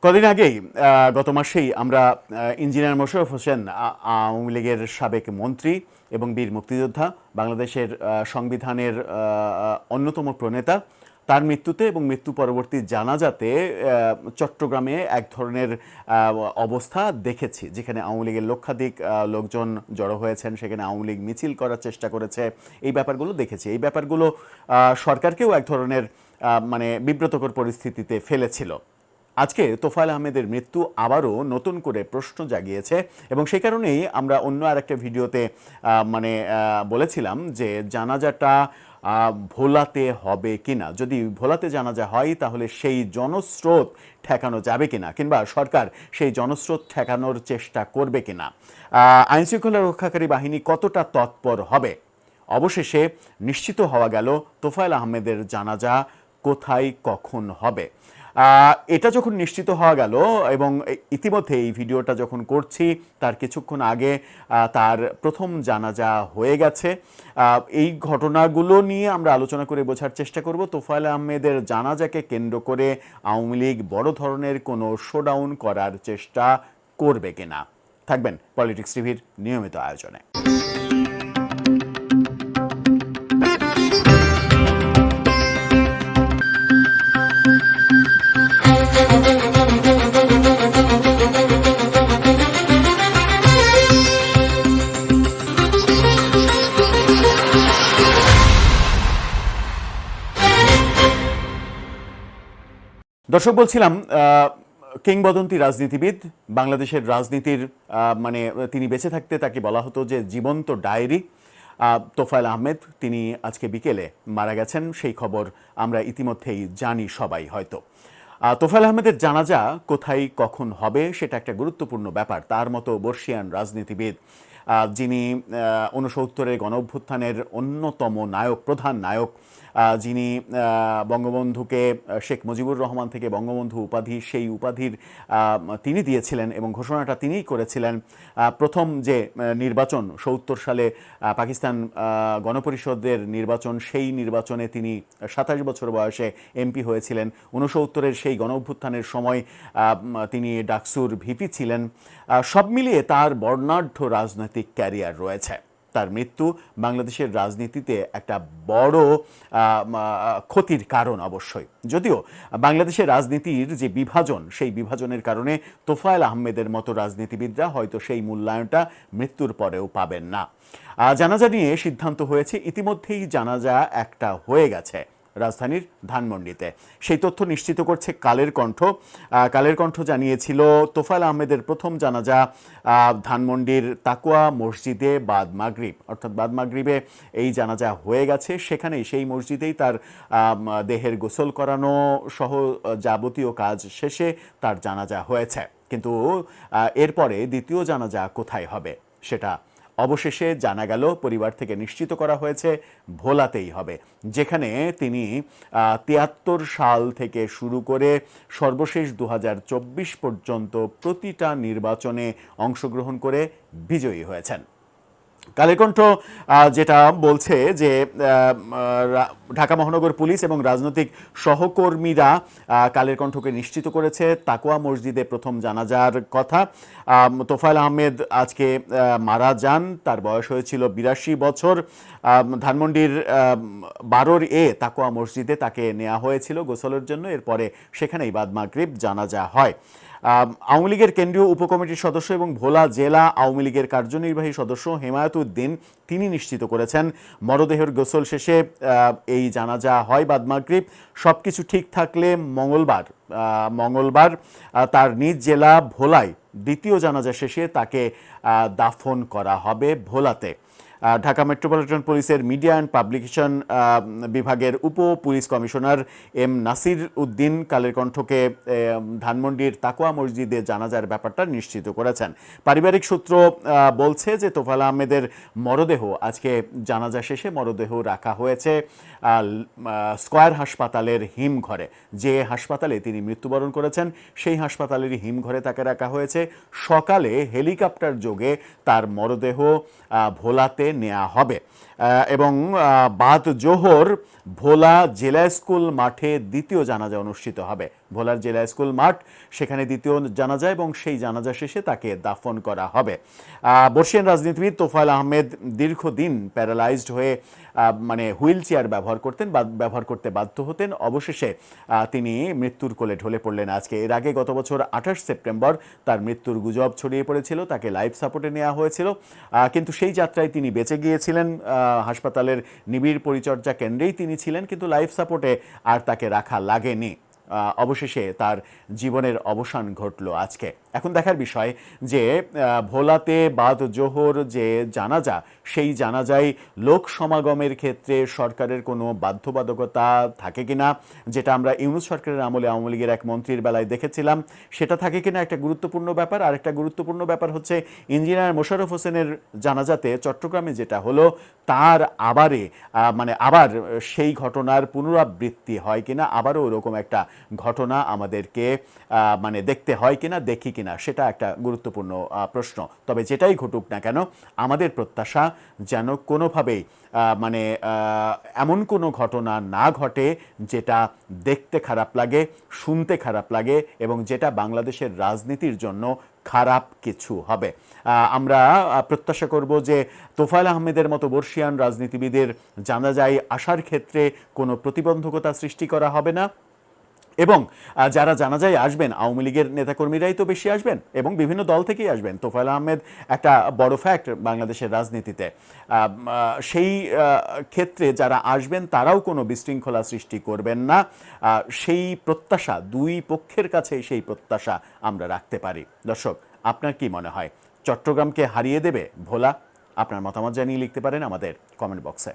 কদিন আগেই গত মাসেই আমরা ইঞ্জিনিয়ার মোশাররফ হোসেন আওয়ামী লীগের সাবেক মন্ত্রী এবং বীর মুক্তিযোদ্ধা, বাংলাদেশের সংবিধানের অন্যতম প্রণেতা, তার মৃত্যুতে এবং মৃত্যু পরবর্তী জানাজাতে চট্টগ্রামে এক ধরনের অবস্থা দেখেছি, যেখানে আওয়ামী লীগের লক্ষাধিক লোকজন জড়ো হয়েছেন, সেখানে আওয়ামী লীগ মিছিল করার চেষ্টা করেছে। এই ব্যাপারগুলো দেখেছি। এই ব্যাপারগুলো সরকারকেও এক ধরনের বিব্রতকর পরিস্থিতিতে ফেলেছিল। আজকে তোফায়েল আহমেদের মৃত্যু আবারও নতুন করে প্রশ্ন জাগিয়েছে এবং সেই কারণেই আমরা অন্য আরেকটা ভিডিওতে বলেছিলাম যে জানাজাটা ভোলাতে হবে কিনা। যদি ভোলাতে জানাজা হয় তাহলে সেই জনস্রোত ঠেকানো যাবে কিনা, কিংবা সরকার সেই জনস্রোত ঠেকানোর চেষ্টা করবে কিনা, আইনশৃঙ্খলা রক্ষাকারী বাহিনী কতটা তৎপর হবে। অবশেষে নিশ্চিত হওয়া গেল তোফায়েল আহমেদের জানাজা কোথায় কখন হবে। এটা যখন নিশ্চিত হওয়া গেল এবং ইতিমধ্যে এই ভিডিওটা যখন করছি তার কিছুক্ষণ আগে তার প্রথম জানাজা হয়ে গেছে। এই ঘটনাগুলো নিয়ে আমরা আলোচনা করে বোঝার চেষ্টা করব তোফায়েল আহমেদের জানাজাকে কেন্দ্র করে আওয়ামী লীগ বড় ধরনের কোনো শোডাউন করার চেষ্টা করবে কিনা। থাকবেন পলিটিক্স টিভির নিয়মিত আয়োজনে। দর্শক, বলছিলাম কিংবদন্তি রাজনীতিবিদ, বাংলাদেশের রাজনীতির তিনি বেঁচে থাকতে তাকে বলা হতো যে জীবন্ত ডায়েরি। তোফায়েল আহমেদ, তিনি আজকে বিকেলে মারা গেছেন, সেই খবর আমরা ইতিমধ্যেই জানি সবাই হয়তো। তোফায়েল আহমেদের জানাজা কোথায় কখন হবে সেটা একটা গুরুত্বপূর্ণ ব্যাপার। তার মতো বর্ষিয়ান রাজনীতিবিদ, যিনি ৬৯-এর গণঅভ্যুত্থানের অন্যতম নায়ক, প্রধান নায়ক, যিনি বঙ্গবন্ধুকে শেখ মুজিবুর রহমান থেকে বঙ্গবন্ধু উপাধি, সেই উপাধির তিনি দিয়েছিলেন এবং ঘোষণাটা তিনিই করেছিলেন। প্রথম যে নির্বাচন ৭০ সালে পাকিস্তান গণপরিষদের নির্বাচন, সেই নির্বাচনে তিনি ২৭ বছর বয়সে এমপি হয়েছিলেন। ৬৯-এর সেই গণঅভ্যুত্থানের সময় তিনি ডাকসুর ভিপি ছিলেন। সব মিলিয়ে তার বর্ণাঢ্য রাজনৈতিক ক্যারিয়ার রয়েছে। তার মৃত্যু বাংলাদেশের রাজনীতিতে একটা বড় ক্ষতির কারণ অবশ্যই। যদিও বাংলাদেশের রাজনীতির যে বিভাজন, সেই বিভাজনের কারণে তোফায়েল আহমেদের মতো রাজনীতিবিদরা হয়তো সেই মূল্যায়নটা মৃত্যুর পরেও পাবেন না। জানাজা নিয়ে সিদ্ধান্ত হয়েছে, ইতিমধ্যেই জানাজা একটা হয়ে গেছে রাজধানীর ধানমন্ডিতে। সেই তথ্য নিশ্চিত করছে কালের কণ্ঠ। কালের কণ্ঠ জানিয়েছিল তোফায়েল আহমেদের প্রথম জানাজা ধানমন্ডির তাকওয়া মসজিদে বাদ মাগরিব, অর্থাৎ বাদ মাগরিবে এই জানাজা হয়ে গেছে। সেখানেই, সেই মসজিদেই তার দেহের গোসল করানো সহ যাবতীয় কাজ শেষে তার জানাজা হয়েছে। কিন্তু এরপরে দ্বিতীয় জানাজা কোথায় হবে সেটা অবশেষে জানা গেল, পরিবার থেকে নিশ্চিত করা হয়েছে ভোলাতেই হবে, যেখানে তিনি ৭৩ সাল থেকে শুরু করে সর্বশেষ ২০২৪ পর্যন্ত প্রতিটা নির্বাচনে অংশগ্রহণ করে বিজয়ী হয়েছেন। কালের কণ্ঠ যেটা বলছে যে ঢাকা মহানগর পুলিশ এবং রাজনৈতিক সহকর্মীরা কালের কণ্ঠকে নিশ্চিত করেছে তাকওয়া মসজিদে প্রথম জানাজার কথা। তোফায়েল আহমেদ আজকে মারা যান, তার বয়স হয়েছিল ৮২ বছর। ধানমন্ডির ১২ এ তাকওয়া মসজিদে তাকে নেওয়া হয়েছিল গোসলের জন্য। এরপরে সেখানেই বাদ মাগরিব জানাজা হয়। আওয়ামী লীগের কেন্দ্রীয় উপকমিটির সদস্য এবং ভোলা জেলা আওয়ামী লীগের কার্যনির্বাহী সদস্য হেমায়েত উদ্দিন, তিনি নিশ্চিত করেছেন মরদেহের গোসল শেষে এই জানাজা হয় বাদ মাগরিব। সব কিছু ঠিক থাকলে মঙ্গলবার তার নিজ জেলা ভোলায় দ্বিতীয় জানাজা শেষে তাকে দাফন করা হবে ভোলাতে। ঢাকা মেট্রোপলিটন পুলিশের মিডিয়া অ্যান্ড পাবলিকেশন বিভাগের উপ police commissioner M Nasir Uddin কালের কণ্ঠকে ধানমন্ডির তাকওয়া মসজিদে জানাজার ব্যাপারটা নিশ্চিত করেছেন। পারিবারিক সূত্র বলছে যে তোফায়েল আহমেদের মরদেহ আজকে জানাজা শেষে মরদেহ রাখা হয়েছে স্কয়ার হাসপাতালের হিমঘরে। যে হাসপাতালে তিনি মৃত্যুবরণ করেছেন সেই হাসপাতালেরই হিমঘরে তাকে রাখা হয়েছে। সকালে হেলিকপ্টার যোগে তার মরদেহ ভোলাতে নেওয়া হবে এবং বাদ জোহর ভোলা জেলা স্কুল মাঠে দ্বিতীয় জানাজা অনুষ্ঠিত হবে। ভোলার জেলা স্কুল মাঠ, সেখানে দ্বিতীয় জানাজা এবং সেই জানাজা শেষে তাকে দাফন করা হবে। বর্ষিয়ান রাজনীতিবিদ তোফায়েল আহমেদ দীর্ঘদিন প্যারালাইজড হয়ে মানে হুইল চেয়ার ব্যবহার করতে বাধ্য হতেন। অবশেষে তিনি মৃত্যুর কোলে ঢলে পড়লেন আজকে। এর আগে গত বছর 28 সেপ্টেম্বর তার মৃত্যুর গুজব ছড়িয়ে পড়েছিল, তাকে লাইফ সাপোর্টে নেওয়া হয়েছিল, কিন্তু সেই যাত্রায় তিনি বেঁচে গিয়েছিলেন। হাসপাতালের নিবিড় পরিচর্যা কেন্দ্রেই তিনি ছিলেন, কিন্তু লাইফ সাপোর্টে আর তাকে রাখা লাগেনি। অবশেষে তার জীবনের অবসান ঘটল আজকে। এখন দেখার বিষয় যে ভোলাতে বাদ জোহর যে জানাজা, সেই জানাজায় লোক সমাগমের ক্ষেত্রে সরকারের কোনো বাধ্যবাধকতা থাকে কিনা, যেটা আমরা ইউনূস সরকারের আমলে আওয়ামী লীগের এক মন্ত্রীর বেলায় দেখেছিলাম, সেটা থাকে কিনা একটা গুরুত্বপূর্ণ ব্যাপার। আর একটা গুরুত্বপূর্ণ ব্যাপার হচ্ছে ইঞ্জিনিয়ার মোশাররফ হোসেনের জানাজাতে চট্টগ্রামে যেটা হলো, তার আবার সেই ঘটনার পুনরাবৃত্তি হয় কিনা, আবারও ওরকম একটা ঘটনা আমাদেরকে দেখতে হয় কিনা, দেখি কিনা, সেটা একটা গুরুত্বপূর্ণ প্রশ্ন। তবে যেটাই ঘটুক না কেন, আমাদের প্রত্যাশা যেন কোনোভাবেই এমন কোনো ঘটনা না ঘটে যেটা দেখতে খারাপ লাগে, শুনতে খারাপ লাগে এবং যেটা বাংলাদেশের রাজনীতির জন্য খারাপ কিছু হবে। আমরা প্রত্যাশা করব যে তোফায়েল আহমেদের মতো বর্ষিয়ান রাজনীতিবিদের জানাজায় আসার ক্ষেত্রে কোনো প্রতিবন্ধকতা সৃষ্টি করা হবে না, এবং যারা জানাজায় আসবেন আওয়ামী লীগের নেতাকর্মীরাই তো বেশি আসবেন এবং বিভিন্ন দল থেকেই আসবেন। তোফায়েল আহমেদ একটা বড় ফ্যাক্ট বাংলাদেশের রাজনীতিতে। সেই ক্ষেত্রে যারা আসবেন তারাও কোনো বিশৃঙ্খলা সৃষ্টি করবেন না, সেই প্রত্যাশা দুই পক্ষের কাছে, সেই প্রত্যাশা আমরা রাখতে পারি। দর্শক, আপনার কি মনে হয়, চট্টগ্রামকে হারিয়ে দেবে ভোলা? আপনার মতামত জানিয়ে লিখতে পারেন আমাদের কমেন্ট বক্সে।